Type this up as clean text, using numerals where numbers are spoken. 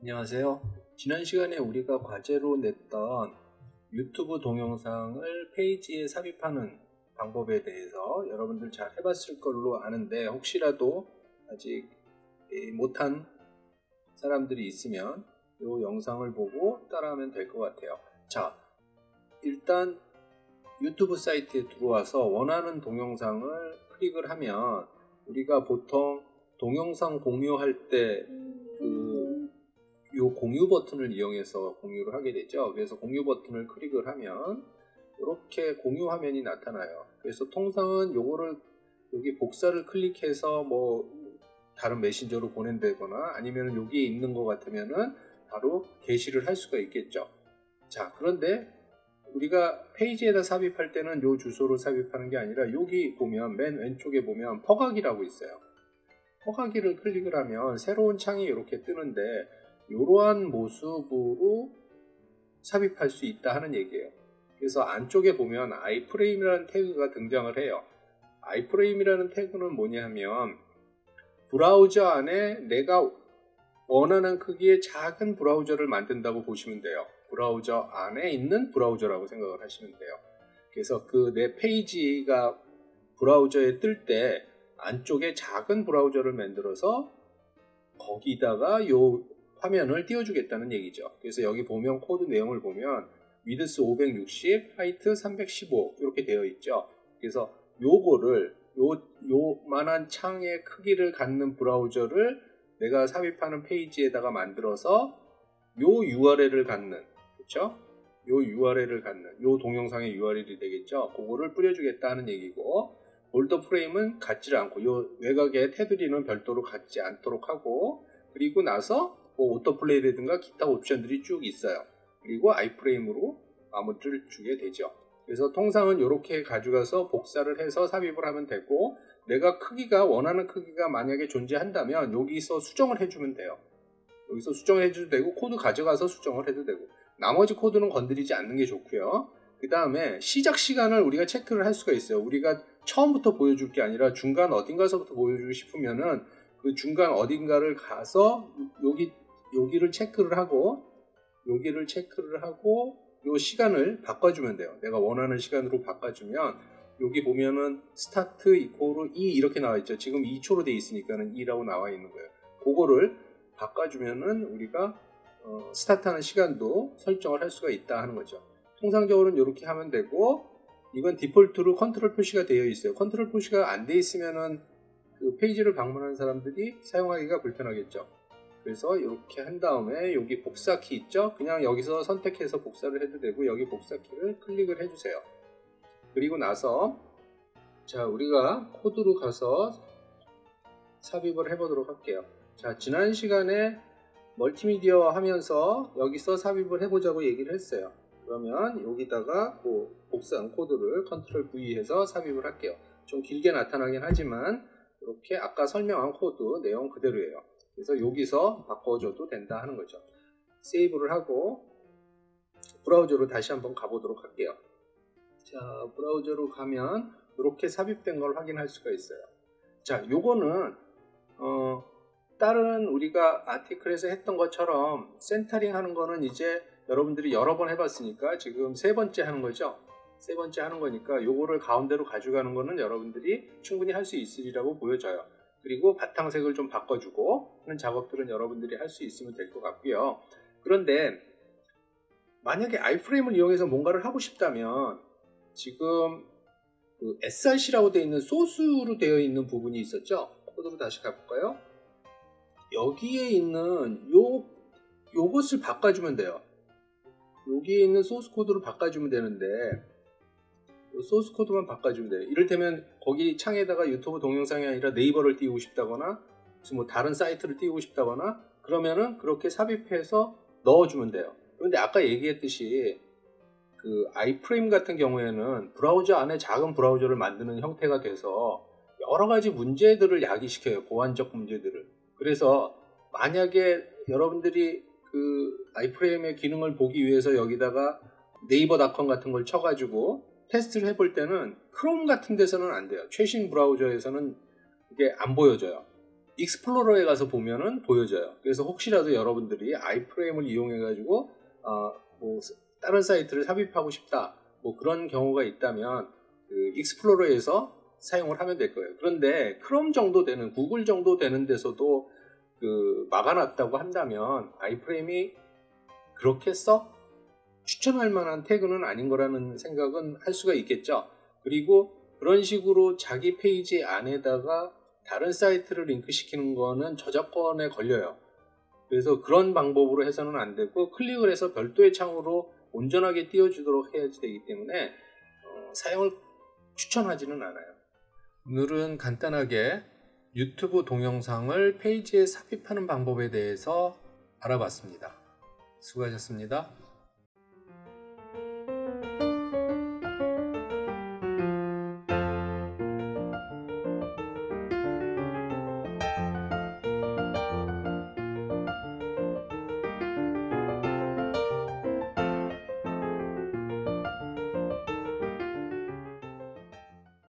안녕하세요. 지난 시간에 우리가 과제로 냈던 유튜브 동영상을 페이지에 삽입하는 방법에 대해서 여러분들 잘 해봤을 걸로 아는데, 혹시라도 아직 못한 사람들이 있으면 이 영상을 보고 따라하면 될 것 같아요. 자, 일단 유튜브 사이트에 들어와서 원하는 동영상을 클릭을 하면, 우리가 보통 동영상 공유할 때 이 공유 버튼을 이용해서 공유를 하게 되죠. 그래서 공유 버튼을 클릭을 하면 이렇게 공유 화면이 나타나요. 그래서 통상은 요거를 여기 복사를 클릭해서 뭐 다른 메신저로 보낸다거나 아니면 여기에 있는 것 같으면은 바로 게시를 할 수가 있겠죠. 자, 그런데 우리가 페이지에다 삽입할 때는 요 주소로 삽입하는 게 아니라, 여기 보면 맨 왼쪽에 보면 퍼가기라고 있어요. 퍼가기를 클릭을 하면 새로운 창이 이렇게 뜨는데, 이러한 모습으로 삽입할 수 있다 하는 얘기예요. 그래서 안쪽에 보면 iframe이라는 태그가 등장을 해요. iframe이라는 태그는 뭐냐면, 브라우저 안에 내가 원하는 크기의 작은 브라우저를 만든다고 보시면 돼요. 브라우저 안에 있는 브라우저라고 생각을 하시면 돼요. 그래서 그 내 페이지가 브라우저에 뜰 때 안쪽에 작은 브라우저를 만들어서 거기다가 요 화면을 띄워주겠다는 얘기죠. 그래서 여기 보면 코드 내용을 보면 위드스 560, 하이트 315 이렇게 되어 있죠. 그래서 요거를 요만한 창의 크기를 갖는 브라우저를 내가 삽입하는 페이지에다가 만들어서 요 URL을 갖는, 그렇죠? 요 URL을 갖는, 요 동영상의 URL이 되겠죠. 그거를 뿌려주겠다 하는 얘기고, 볼더 프레임은 갖지 않고, 요 외곽의 테두리는 별도로 갖지 않도록 하고, 그리고 나서 뭐 오토플레이라든가 기타 옵션들이 쭉 있어요. 그리고 iframe으로 마무리를 주게 되죠. 그래서 통상은 이렇게 가져가서 복사를 해서 삽입을 하면 되고, 내가 크기가 원하는 크기가 만약에 존재한다면 여기서 수정을 해주면 돼요. 여기서 수정을 해줘도 되고, 코드 가져가서 수정을 해도 되고, 나머지 코드는 건드리지 않는 게 좋고요. 그 다음에 시작 시간을 우리가 체크를 할 수가 있어요. 우리가 처음부터 보여줄 게 아니라 중간 어딘가서부터 보여주고 싶으면은 그 중간 어딘가를 가서 여기를 체크를 하고 요 시간을 바꿔주면 돼요. 내가 원하는 시간으로 바꿔주면, 여기 보면은 스타트 이코로 2 이렇게 나와 있죠. 지금 2초로 돼 있으니까는 2라고 나와 있는 거예요. 그거를 바꿔주면은 우리가 스타트하는 시간도 설정을 할 수가 있다 하는 거죠. 통상적으로는 이렇게 하면 되고, 이건 디폴트로 컨트롤 표시가 되어 있어요. 컨트롤 표시가 안 돼 있으면은 그 페이지를 방문하는 사람들이 사용하기가 불편하겠죠. 그래서 이렇게 한 다음에 여기 복사키 있죠? 그냥 여기서 선택해서 복사를 해도 되고, 여기 복사키를 클릭을 해주세요. 그리고 나서 자, 우리가 코드로 가서 삽입을 해보도록 할게요. 자, 지난 시간에 멀티미디어 하면서 여기서 삽입을 해보자고 얘기를 했어요. 그러면 여기다가 그 복사한 코드를 컨트롤 V 해서 삽입을 할게요. 좀 길게 나타나긴 하지만 이렇게 아까 설명한 코드 내용 그대로예요. 그래서 여기서 바꿔줘도 된다 하는 거죠. 세이브를 하고 브라우저로 다시 한번 가보도록 할게요. 자, 브라우저로 가면 이렇게 삽입된 걸 확인할 수가 있어요. 자, 요거는 다른 우리가 아티클에서 했던 것처럼 센터링 하는 거는 이제 여러분들이 여러 번 해봤으니까 지금 세 번째 하는 거죠. 세 번째 하는 거니까 요거를 가운데로 가져가는 거는 여러분들이 충분히 할 수 있으리라고 보여져요. 그리고 바탕색을 좀 바꿔주고 하는 작업들은 여러분들이 할 수 있으면 될 것 같고요. 그런데 만약에 iframe을 이용해서 뭔가를 하고 싶다면, 지금 그 src라고 되어 있는 소스로 되어 있는 부분이 있었죠. 코드로 다시 가볼까요? 여기에 있는 요것을 바꿔주면 돼요. 여기에 있는 소스 코드로 바꿔주면 되는데, 소스 코드만 바꿔주면 돼요. 이를테면 거기 창에다가 유튜브 동영상이 아니라 네이버를 띄우고 싶다거나 무슨 뭐 다른 사이트를 띄우고 싶다거나 그러면은 그렇게 삽입해서 넣어주면 돼요. 그런데 아까 얘기했듯이 그 iframe 같은 경우에는 브라우저 안에 작은 브라우저를 만드는 형태가 돼서 여러 가지 문제들을 야기시켜요. 보안적 문제들을. 그래서 만약에 여러분들이 그 iframe의 기능을 보기 위해서 여기다가 네이버닷컴 같은 걸 쳐가지고 테스트를 해볼 때는 크롬 같은 데서는 안 돼요. 최신 브라우저에서는 이게 안 보여져요. 익스플로러에 가서 보면은 보여져요. 그래서 혹시라도 여러분들이 아이프레임을 이용해 가지고 뭐 다른 사이트를 삽입하고 싶다, 뭐 그런 경우가 있다면 그 익스플로러에서 사용을 하면 될 거예요. 그런데 크롬 정도 되는, 구글 정도 되는 데서도 그 막아놨다고 한다면 아이프레임이 그렇게 썩 추천할 만한 태그는 아닌 거라는 생각은 할 수가 있겠죠. 그리고 그런 식으로 자기 페이지 안에다가 다른 사이트를 링크시키는 거는 저작권에 걸려요. 그래서 그런 방법으로 해서는 안 되고, 클릭을 해서 별도의 창으로 온전하게 띄워주도록 해야 되기 때문에 사용을 추천하지는 않아요. 오늘은 간단하게 유튜브 동영상을 페이지에 삽입하는 방법에 대해서 알아봤습니다. 수고하셨습니다.